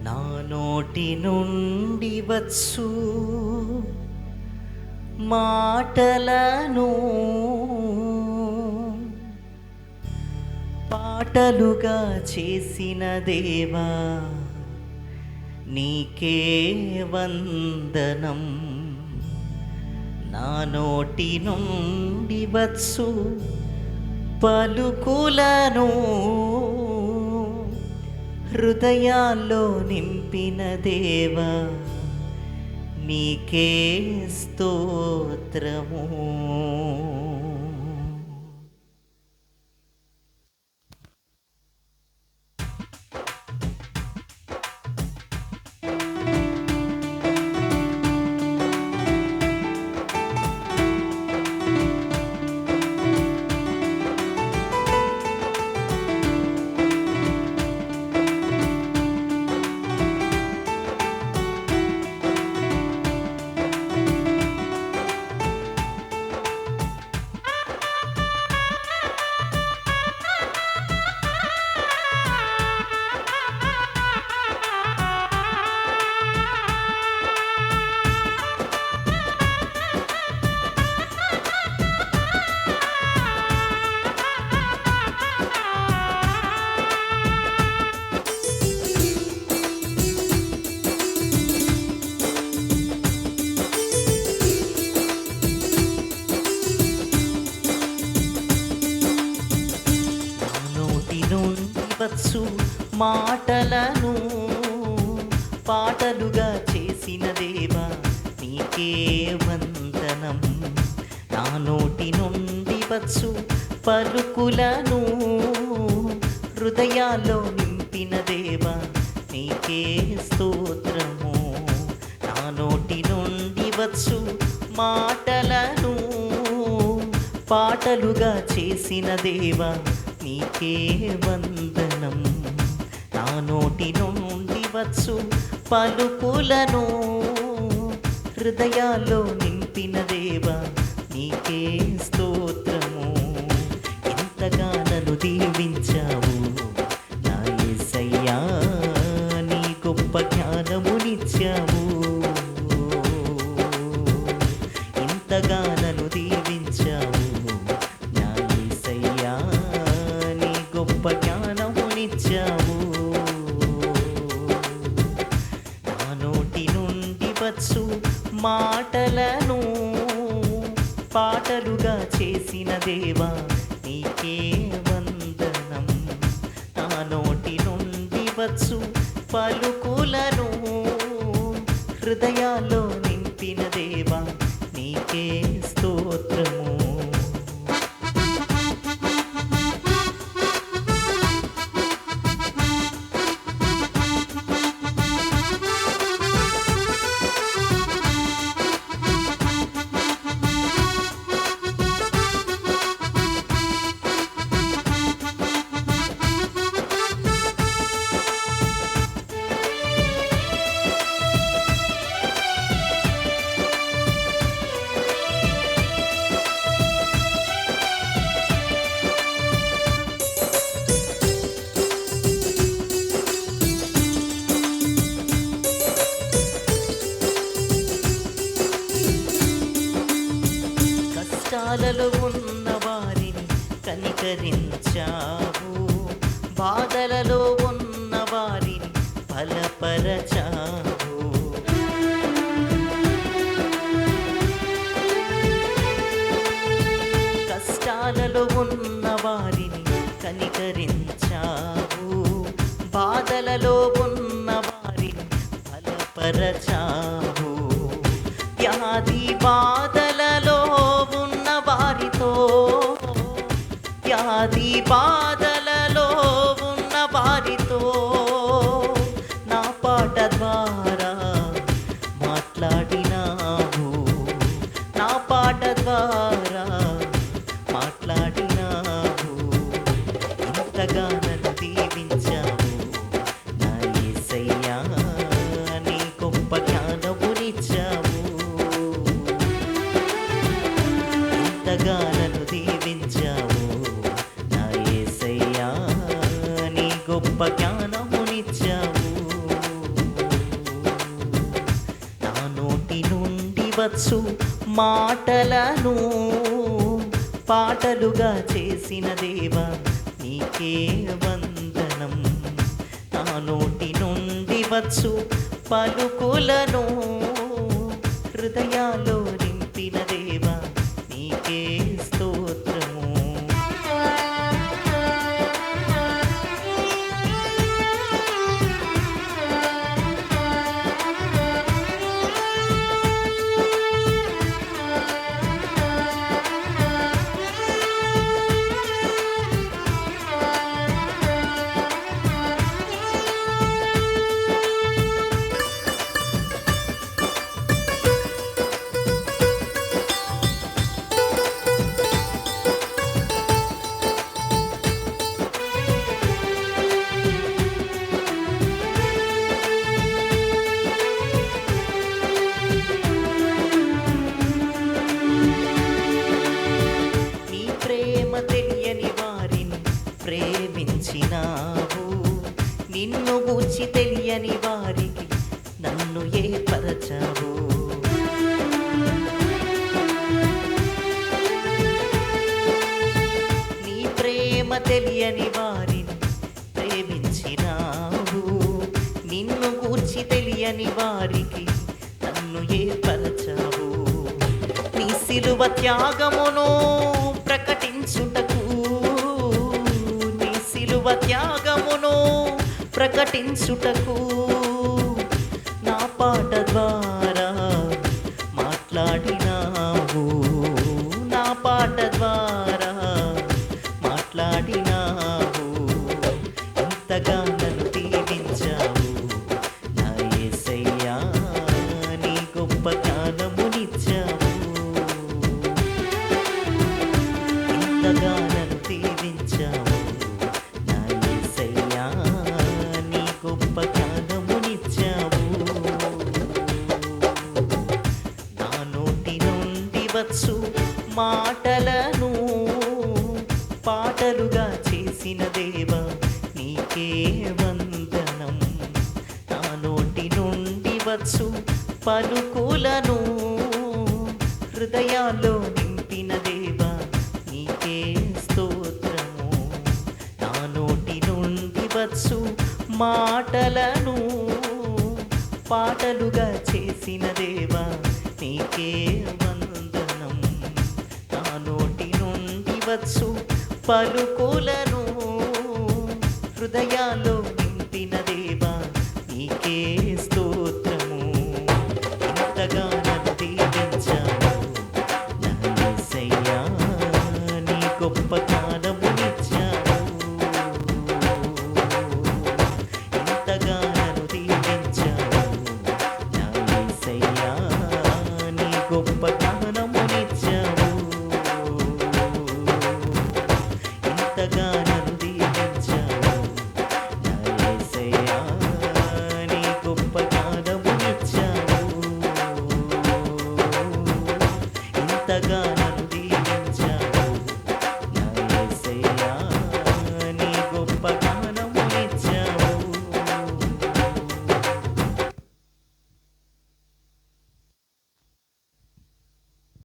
నా నోటి నుండి వచ్చు మాటలను పాటలుగా చేసిన దేవా నీకే వందనం. నా నోటి నుండి వచ్చు పలుకులను హృదయాల్లో నింపిన దేవా నీకే స్తోత్రము. వచ్చు మాటలను పాటలుగా చేసిన దేవా నీకే వందనం. నా నోటి నుండి వచ్చు పలుకులను హృదయాల్లో నింపిన దేవా నీకే స్తోత్రము. నా నోటి నుండి వచ్చు మాటలను పాటలుగా చేసిన దేవా నీకే వందనం. నా నోటి నుండి వచ్చు పలుకులను హృదయాల్లో నింపిన దేవా నీకే స్తోత్రము. ఎంతగా నన్ను దీవించావు నా యేసయ్యా, నీ గొప్ప జ్ఞానమునిచ్చావు. ఎంతగా నన్ను దీవించావు నా యేసయ్యా, నీ గొప్ప జ్ఞానమునిచ్చావు. నా నోటి నుండి వచ్చు మాటలను పాటలుగా చేసిన దేవా నీకే వందనం. నా నోటి నుండి వచ్చు పలుకులను హృదయాల్లో నింపిన దేవా నీకే స్తోత్రము. కష్టాలలో ఉన్న వారిని కనికరించావు, బాధలలో ఉన్న వారిని బలపరచావు. కష్టాలలో ఉన్న వారిని కనికరించావు, బాధలలో ఉన్న వారిని బలపరచావు. వ్యాధి బాధలలో ఉన్న వారితో, వ్యాధి బాధలలో ఉన్న వారితో నా పాట ద్వారా మాట్లాడినావు, నా పాట ద్వారా మాట్లాడినావు. ఇంతగా నన్ను దీవించావు నా యేసయ్యా, నీ గొప్ప జ్ఞానమునిచ్చావు. ఇంతగా నన్ను దీవించావు నా యేసయ్యా, నీ గొప్ప జ్ఞానమునిచ్చావు. వచ్చు మాటలను పాటలుగా చేసిన దేవా నీకే వందనం. నా నోటి నుండి వచ్చు పలుకులను హృదయాల్లో నింపిన దేవా నీకే స్తోత్రము. నీ ప్రేమ తెలియని వారిని ప్రేమించినావు, నిన్ను గూర్చి తెలియని వారికి నన్ను ఏర్పరచావు. నీ ప్రేమ తెలియని వారిని ప్రేమించినావు, నిన్ను గూర్చి తెలియని వారికి నన్ను ఏర్పరచావు. నీ సిలువ త్యాగమును ప్రకటించుటకు, నీ సిలువ త్యాగమును ప్రకటించుటకు నా పాట ద్వారా మాట్లాడినావు, నా పాట ద్వారా మాట్లాడినావు. ఎంతగా నన్ను దీవించావు నా యేసయ్యా, నీ గొప్ప జ్ఞానమునిచ్చావు. ఎంతగా నన్ను దీవించావు నా యేసయ్యా, నీ గొప్ప జ్ఞానమునిచ్చావు. నా నోటి నుండి వచ్చు మాటలను పాటలుగా చేసిన దేవా నీకే వందనం. నా నోటి నుండి వచ్చు పలుకులను హృదయాల్లో నింపిన దేవా నీకే స్తోత్రము. నా నోటి నుండి వచ్చు మాటలను పాటలుగా చేసిన దేవా నీకే వందనం. నా నోటి నుండి వచ్చు పలుకులను హృదయాల్లో నింపిన దేవా నీకే స్తోత్రము. ఇంతగా నన్ను దీవించావు నా యేసయ్యా, నీ గొప్ప జ్ఞానమునిచ్చావు. ఇంతగా నన్ను దీవించావు నా యేసయ్యా, నీ గొప్ప జ్ఞానమునిచ్చావు. ఇంతగా